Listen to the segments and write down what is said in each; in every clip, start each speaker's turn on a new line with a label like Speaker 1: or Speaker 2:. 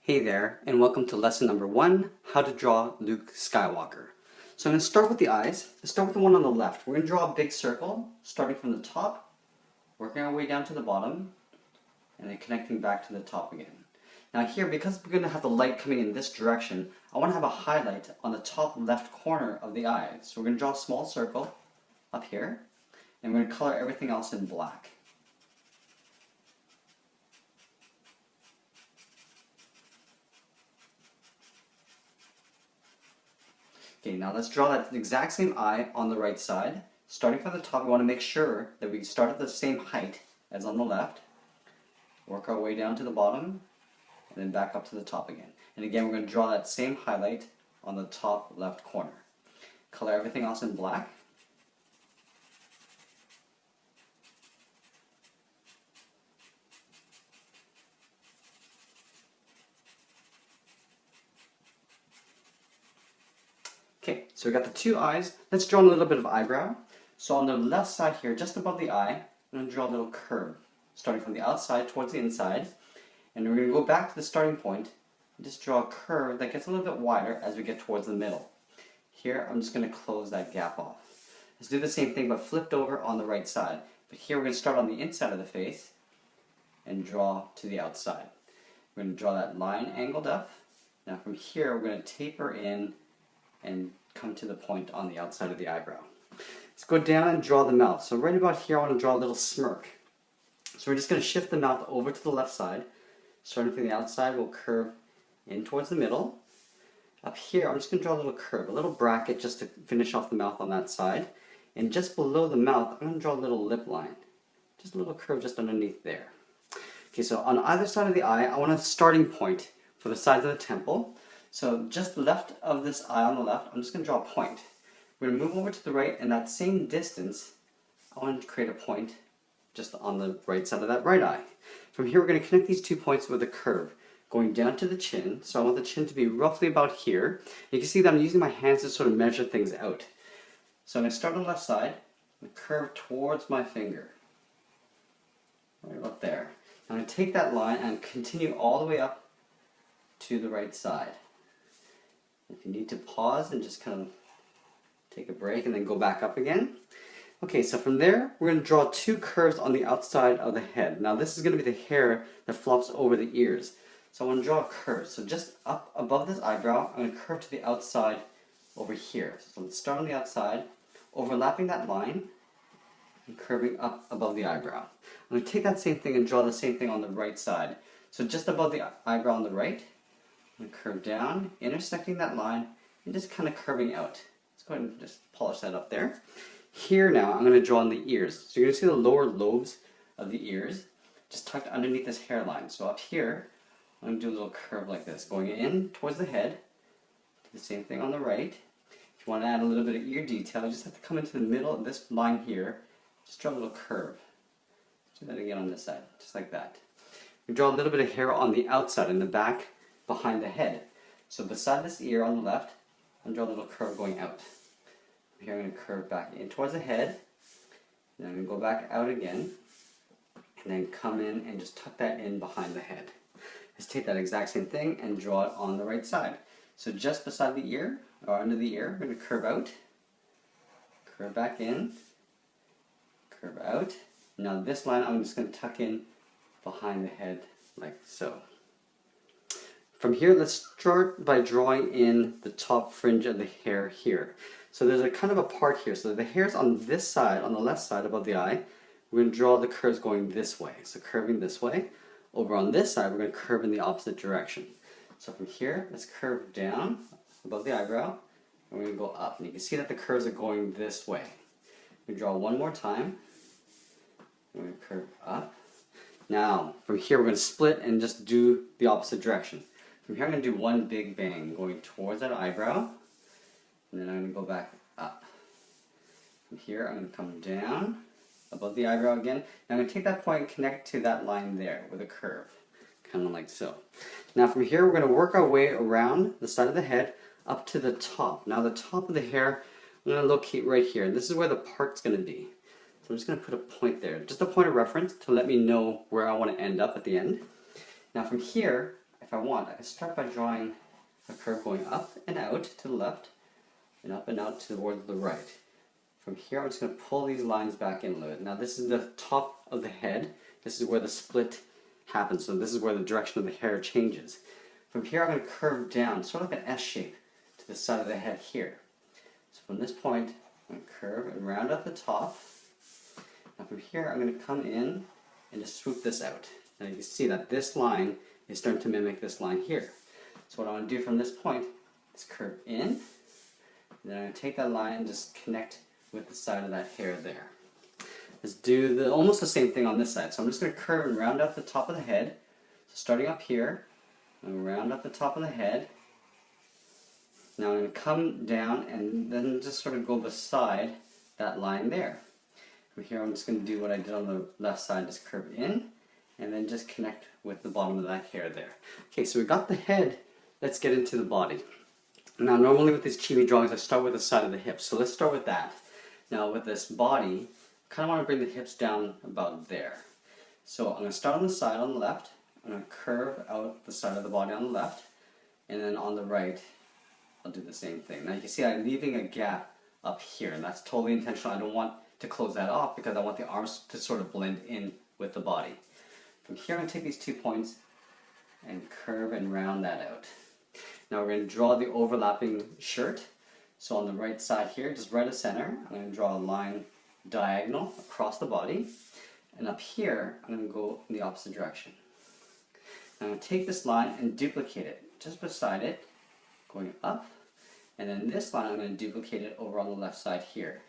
Speaker 1: Hey there, and welcome to lesson number 1, how to draw Luke Skywalker. So I'm going to start with the eyes. Let's start with the one on the left. We're going to draw a big circle, starting from the top, working our way down to the bottom, and then connecting back to the top again. Now here, because we're going to have the light coming in this direction, I want to have a highlight on the top left corner of the eye. So we're going to draw a small circle up here, and we're going to color everything else in black. Okay, now let's draw that exact same eye on the right side. Starting from the top, we want to make sure that we start at the same height as on the left. Work our way down to the bottom, and then back up to the top again. And again, we're going to draw that same highlight on the top left corner. Color everything else in black. Okay, so we got the two eyes. Let's draw a little bit of eyebrow. So on the left side here, just above the eye, I'm going to draw a little curve, starting from the outside towards the inside. And we're going to go back to the starting point and just draw a curve that gets a little bit wider as we get towards the middle. Here, I'm just going to close that gap off. Let's do the same thing, but flipped over on the right side. But here, we're going to start on the inside of the face and draw to the outside. We're going to draw that line angled up. Now from here, we're going to taper in and come to the point on the outside of the eyebrow. Let's go down and draw the mouth. So right about here, I want to draw a little smirk. So we're just going to shift the mouth over to the left side. Starting from the outside, we'll curve in towards the middle. Up here, I'm just going to draw a little curve, a little bracket just to finish off the mouth on that side. And just below the mouth, I'm going to draw a little lip line. Just a little curve just underneath there. Okay, so on either side of the eye, I want a starting point for the sides of the temple. So just left of this eye on the left, I'm just going to draw a point. We're going to move over to the right, and that same distance, I want to create a point just on the right side of that right eye. From here, we're going to connect these 2 points with a curve, going down to the chin. So I want the chin to be roughly about here. You can see that I'm using my hands to sort of measure things out. So I'm going to start on the left side, and curve towards my finger. Right about there. I'm going to take that line and continue all the way up to the right side. If you need to pause and just kind of take a break and then go back up again. Okay, so from there, we're going to draw 2 curves on the outside of the head. Now this is going to be the hair that flops over the ears. So I want to draw a curve. So just up above this eyebrow, I'm going to curve to the outside over here. So let's start on the outside, overlapping that line, and curving up above the eyebrow. I'm going to take that same thing and draw the same thing on the right side. So just above the eyebrow on the right, I'm going to curve down, intersecting that line, and just kind of curving out. Let's go ahead and just polish that up there. Here now, I'm going to draw on the ears. So you're going to see the lower lobes of the ears, just tucked underneath this hairline. So up here, I'm going to do a little curve like this, going in towards the head. Do the same thing on the right. If you want to add a little bit of ear detail, you just have to come into the middle of this line here, just draw a little curve. Do that again on this side, just like that. We draw a little bit of hair on the outside, in the back, behind the head. So beside this ear on the left, I'm going to draw a little curve going out. Here I'm going to curve back in towards the head, then I'm going to go back out again, and then come in and just tuck that in behind the head. Let's take that exact same thing and draw it on the right side. So just beside the ear, or under the ear, we're going to curve out, curve back in, curve out. Now this line I'm just going to tuck in behind the head like so. From here, let's start by drawing in the top fringe of the hair here. So there's a kind of a part here. So the hair's on this side, on the left side above the eye. We're going to draw the curves going this way. So curving this way. Over on this side, we're going to curve in the opposite direction. So from here, let's curve down above the eyebrow. And we're going to go up. And you can see that the curves are going this way. We draw one more time. We're going to curve up. Now, from here, we're going to split and just do the opposite direction. From here, I'm going to do one big bang, going towards that eyebrow, and then I'm going to go back up. From here, I'm going to come down, above the eyebrow again. Now I'm going to take that point and connect to that line there with a curve, kind of like so. Now from here, we're going to work our way around the side of the head up to the top. Now the top of the hair, I'm going to locate right here. This is where the part's going to be. So I'm just going to put a point there, just a point of reference to let me know where I want to end up at the end. Now from here, if I want, I can start by drawing a curve going up and out to the left, and up and out towards the right. From here, I'm just going to pull these lines back in a little bit. Now this is the top of the head. This is where the split happens, so this is where the direction of the hair changes. From here, I'm going to curve down, sort of like an S shape, to the side of the head here. So from this point, I'm going to curve and round up the top. Now from here, I'm going to come in and just swoop this out. Now you can see that this line is starting to mimic this line here. So what I want to do from this point is curve in, and then I'm going to take that line and just connect with the side of that hair there. Let's do almost the same thing on this side. So I'm just going to curve and round up the top of the head. So starting up here, I'm going to round up the top of the head. Now I'm going to come down and then just sort of go beside that line there. From here I'm just going to do what I did on the left side, just curve in and then just connect with the bottom of that hair there. Okay, so we got the head, let's get into the body. Now normally with these chibi drawings I start with the side of the hips, so let's start with that. Now with this body, I kind of want to bring the hips down about there. So I'm going to start on the side on the left, I'm going to curve out the side of the body on the left, and then on the right I'll do the same thing. Now you can see I'm leaving a gap up here, and that's totally intentional. I don't want to close that off because I want the arms to sort of blend in with the body. From here I'm going to take these 2 points and curve and round that out. Now we're going to draw the overlapping shirt. So on the right side here, just right of center, I'm going to draw a line diagonal across the body. And up here, I'm going to go in the opposite direction. I'm going to take this line and duplicate it just beside it, going up. And then this line, I'm going to duplicate it over on the left side here.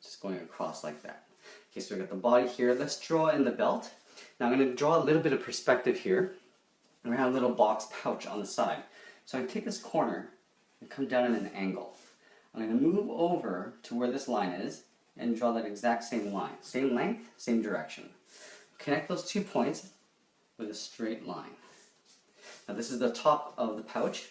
Speaker 1: Just going across like that. Okay, so we got the body here. Let's draw in the belt. Now I'm going to draw a little bit of perspective here. And we have a little box pouch on the side. So I'm going to take this corner and come down at an angle. I'm going to move over to where this line is and draw that exact same line. Same length, same direction. Connect those 2 points with a straight line. Now this is the top of the pouch.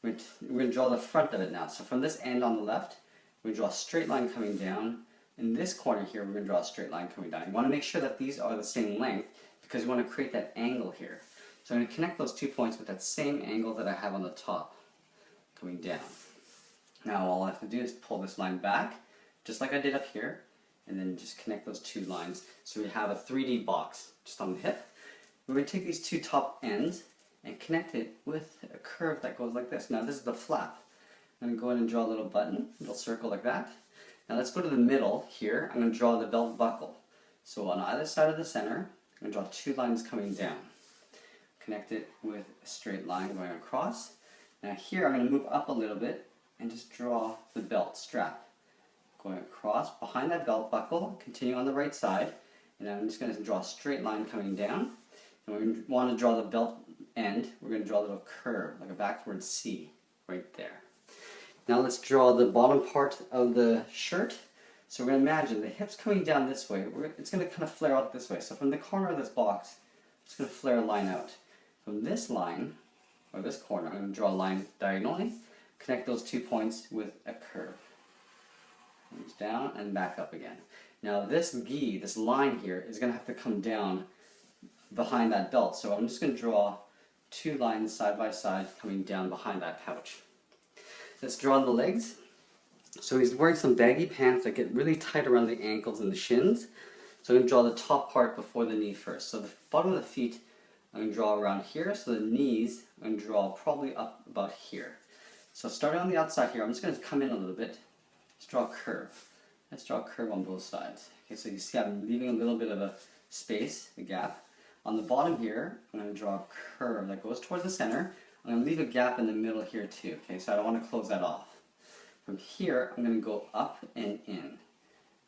Speaker 1: We're going to draw the front of it now. So from this end on the left, we draw a straight line coming down. In this corner here, we're going to draw a straight line coming down. You want to make sure that these are the same length because you want to create that angle here. So I'm going to connect those 2 points with that same angle that I have on the top, coming down. Now all I have to do is pull this line back, just like I did up here, and then just connect those 2 lines. So we have a 3D box just on the hip. We're going to take these 2 top ends and connect it with a curve that goes like this. Now this is the flap. I'm going to go in and draw a little button, a little circle like that. Now let's go to the middle here. I'm going to draw the belt buckle. So on either side of the center, I'm going to draw 2 lines coming down. Connect it with a straight line going across. Now here I'm going to move up a little bit and just draw the belt strap going across behind that belt buckle, continue on the right side, and I'm just going to draw a straight line coming down. And we want to draw the belt end. We're going to draw a little curve, like a backward C, right there. Now let's draw the bottom part of the shirt. So we're going to imagine the hips coming down this way. It's going to kind of flare out this way. So from the corner of this box, it's going to flare a line out. From this line, or this corner, I'm going to draw a line diagonally, connect those 2 points with a curve. Comes down and back up again. Now this gi, this line here, is going to have to come down behind that belt. So I'm just going to draw 2 lines side by side coming down behind that pouch. Let's draw the legs. So he's wearing some baggy pants that get really tight around the ankles and the shins. So I'm going to draw the top part before the knee first. So the bottom of the feet, I'm going to draw around here. So the knees, I'm going to draw probably up about here. So starting on the outside here, I'm just going to come in a little bit. Let's draw a curve. Let's draw a curve on both sides. Okay, so you see I'm leaving a little bit of a space, a gap. On the bottom here, I'm going to draw a curve that goes towards the center. I'm going to leave a gap in the middle here too. Okay, so I don't want to close that off. From here, I'm going to go up and in.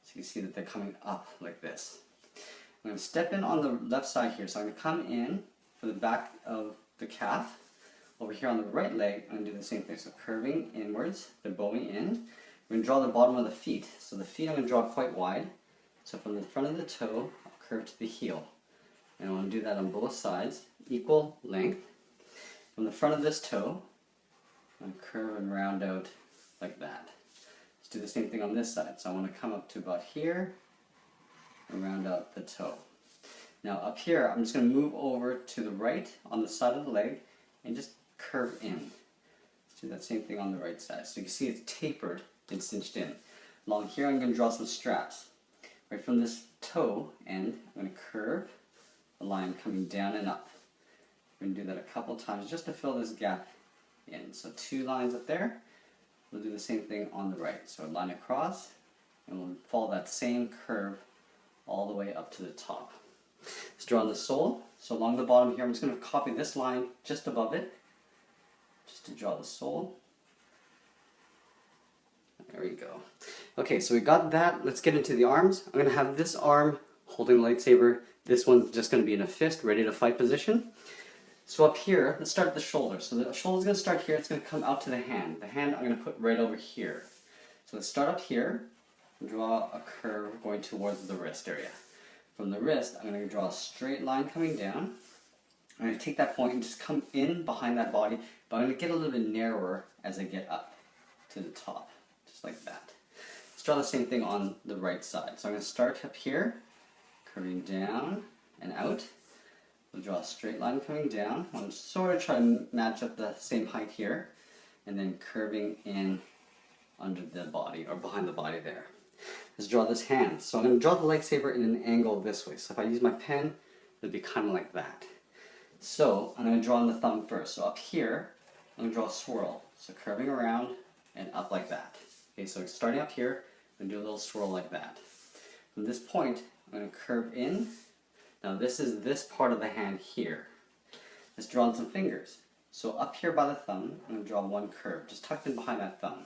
Speaker 1: So you can see that they're coming up like this. I'm going to step in on the left side here. So I'm going to come in for the back of the calf. Over here on the right leg, I'm going to do the same thing. So curving inwards, they're bowing in. We're going to draw the bottom of the feet. So the feet I'm going to draw quite wide. So from the front of the toe, I'll curve to the heel. And I want to do that on both sides, equal length. From the front of this toe, I'm going to curve and round out like that. Let's do the same thing on this side. So I want to come up to about here and round out the toe. Now up here, I'm just going to move over to the right on the side of the leg and just curve in. Let's do that same thing on the right side. So you can see it's tapered and cinched in. Along here I'm going to draw some straps. Right from this toe end, I'm going to curve a line coming down and up. We're going to do that a couple times just to fill this gap in. So 2 lines up there. We'll do the same thing on the right. So a line across, and we'll follow that same curve all the way up to the top. Let's draw on the sole. So along the bottom here, I'm just going to copy this line just above it, just to draw the sole. There we go. Okay, so we got that. Let's get into the arms. I'm going to have this arm holding the lightsaber. This one's just going to be in a fist, ready to fight position. So up here, let's start at the shoulder. So the shoulder's going to start here. It's going to come out to the hand. The hand I'm going to put right over here. So let's start up here and draw a curve going towards the wrist area. From the wrist, I'm going to draw a straight line coming down. I'm going to take that point and just come in behind that body, but I'm going to get a little bit narrower as I get up to the top, just like that. Let's draw the same thing on the right side. So I'm going to start up here, curving down and out. We'll draw a straight line coming down. I'm sort of trying to match up the same height here, and then curving in under the body, or behind the body there. Let's draw this hand. So I'm going to draw the lightsaber in an angle this way. So if I use my pen, it'll be kind of like that. So I'm going to draw on the thumb first. So up here, I'm going to draw a swirl. So curving around and up like that. Okay, so starting up here, I'm going to do a little swirl like that. From this point, I'm going to curve in. Now this is this part of the hand here. Let's draw on some fingers. So up here by the thumb, I'm going to draw one curve, just tucked in behind that thumb.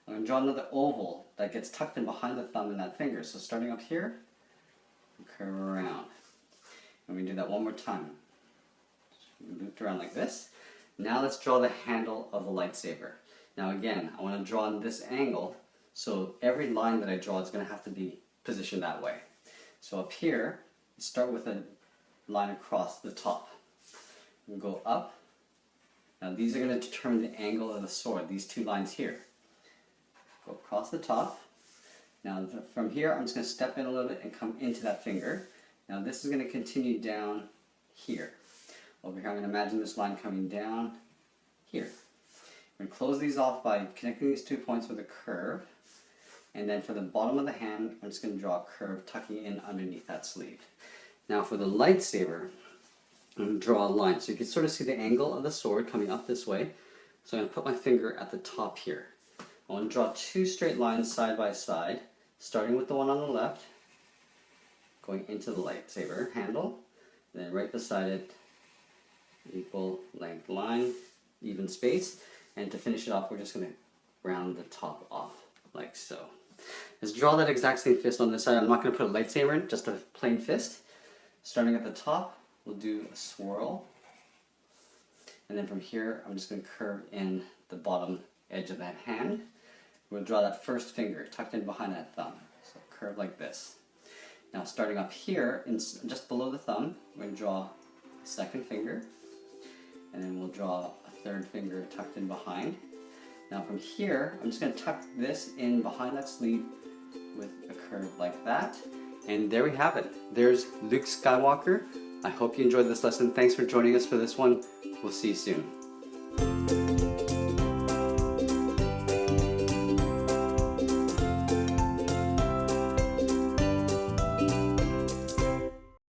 Speaker 1: I'm going to draw another oval that gets tucked in behind the thumb and that finger. So starting up here, curve around. And we do that one more time. Looped around like this. Now let's draw the handle of the lightsaber. Now again, I want to draw in this angle, so every line that I draw is going to have to be positioned that way. So up here, start with a line across the top. And go up. Now these are going to determine the angle of the sword, these 2 lines here. Go across the top. Now from here, I'm just going to step in a little bit and come into that finger. Now this is going to continue down here. Over here, I'm going to imagine this line coming down here. I'm going to close these off by connecting these 2 points with a curve. And then for the bottom of the hand, I'm just going to draw a curve tucking in underneath that sleeve. Now for the lightsaber, I'm going to draw a line. So you can sort of see the angle of the sword coming up this way. So I'm going to put my finger at the top here. I want to draw 2 straight lines side by side, starting with the one on the left, going into the lightsaber handle, and then right beside it, equal length line, even space, and to finish it off, we're just going to round the top off, like so. Let's draw that exact same fist on this side. I'm not going to put a lightsaber in, just a plain fist. Starting at the top, we'll do a swirl, and then from here, I'm just going to curve in the bottom edge of that hand. We'll draw that first finger tucked in behind that thumb. So curve like this. Now starting up here, just below the thumb, we're going to draw a second finger. And then we'll draw a 3rd finger tucked in behind. Now from here, I'm just going to tuck this in behind that sleeve with a curve like that. And there we have it. There's Luke Skywalker. I hope you enjoyed this lesson. Thanks for joining us for this one. We'll see you soon.